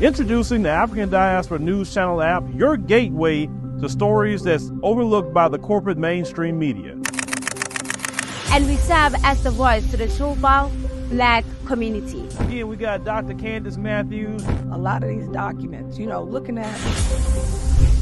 Introducing the African Diaspora News Channel app, your gateway to stories that's overlooked by the corporate mainstream media. And we serve as the voice to the Chubal Black community. Again, we got Dr. Candace Matthews. A lot of these documents, looking at.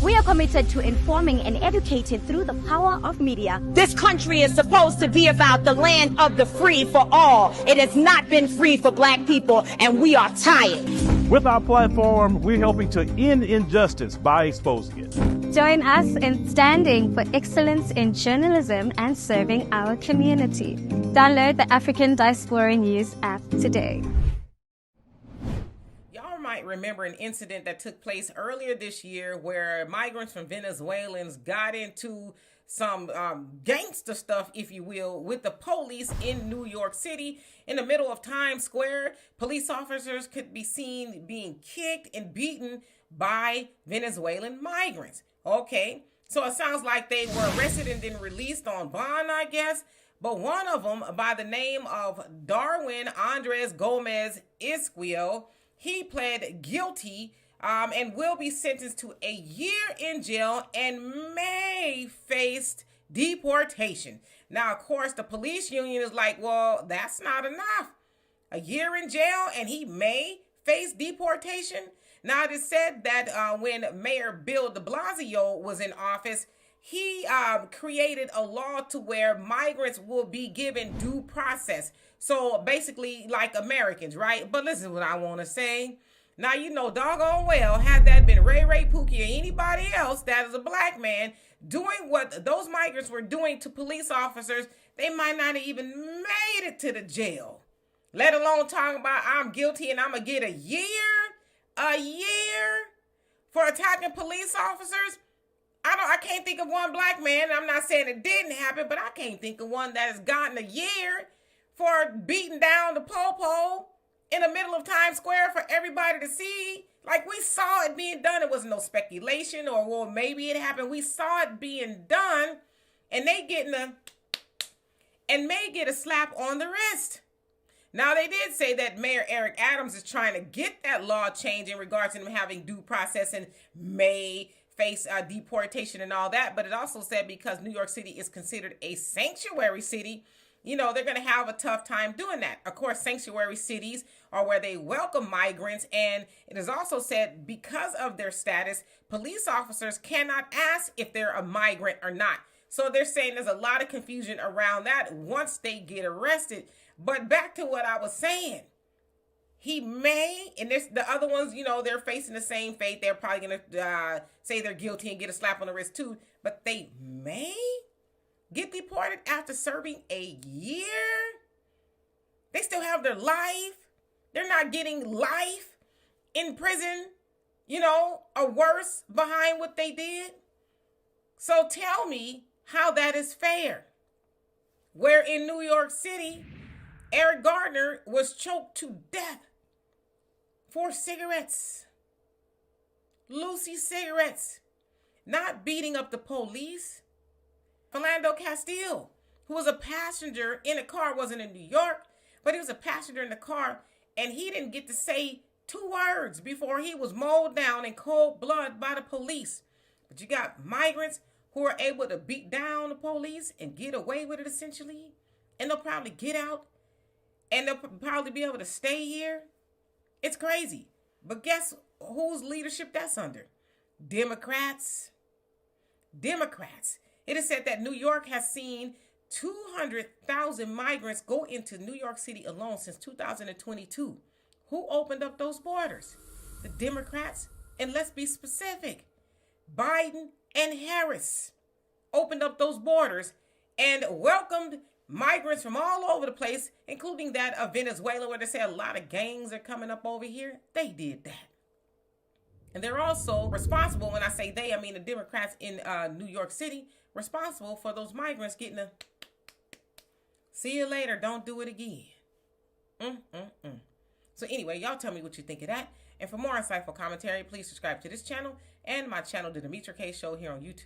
We are committed to informing and educating through the power of media. This country is supposed to be about the land of the free for all. It has not been free for Black people, and we are tired. With our platform, we're helping to end injustice by exposing it. Join us in standing for excellence in journalism and serving our community. Download the African Diaspora News app today. Y'all might remember an incident that took place earlier this year where migrants from Venezuelans got into some gangster stuff, if you will, with the police in New York City. In the middle of Times Square, police officers could be seen being kicked and beaten by Venezuelan migrants. Okay, so it sounds like they were arrested and then released on bond, I guess. But one of them, by the name of Darwin Andres Gomez Isquiel, he pled guilty and will be sentenced to a year in jail and may face deportation. Now, of course, the police union is like, well, that's not enough. A year in jail and he may face deportation. Now, it is said that when Mayor Bill de Blasio was in office, he created a law to where migrants will be given due process. So basically like Americans, right? But listen to what I want to say. Now, doggone well, had that been Ray Pookie or anybody else that is a Black man doing what those migrants were doing to police officers, they might not have even made it to the jail. Let alone talking about I'm guilty and I'm going to get a year for attacking police officers. I can't think of one Black man. I'm not saying it didn't happen, but I can't think of one that has gotten a year for beating down the popo in the middle of Times Square for everybody to see. Like, we saw it being done. It wasn't no speculation or, well, maybe it happened. We saw it being done, and they may get a slap on the wrist. Now, they did say that Mayor Eric Adams is trying to get that law changed in regards to them having due process and may face deportation and all that. But it also said because New York City is considered a sanctuary city, they're going to have a tough time doing that. Of course, sanctuary cities are where they welcome migrants. And it is also said because of their status, police officers cannot ask if they're a migrant or not. So they're saying there's a lot of confusion around that once they get arrested. But back to what I was saying. He may, and the other ones, they're facing the same fate. They're probably going to say they're guilty and get a slap on the wrist too. But they may get deported after serving a year. They still have their life. They're not getting life in prison, or worse behind what they did. So tell me how that is fair. Where in New York City, Eric Gardner was choked to death for cigarettes. Lucy cigarettes. Not beating up the police. Philando Castile, who was a passenger in a car, wasn't in New York, but he was a passenger in the car, and he didn't get to say 2 words before he was mowed down in cold blood by the police. But you got migrants who are able to beat down the police and get away with it, essentially, and they'll probably get out, and they'll probably be able to stay here. It's crazy. But guess whose leadership that's under? Democrats. It is said that New York has seen 200,000 migrants go into New York City alone since 2022. Who opened up those borders? The Democrats. And let's be specific. Biden and Harris opened up those borders and welcomed migrants from all over the place, including that of Venezuela, where they say a lot of gangs are coming up over here. They did that. And they're also responsible, when I say they, I mean the Democrats in New York City, responsible for those migrants getting a see you later, don't do it again. So anyway, y'all tell me what you think of that. And for more insightful commentary, please subscribe to this channel and my channel, The Demetra Kaye Show, here on YouTube.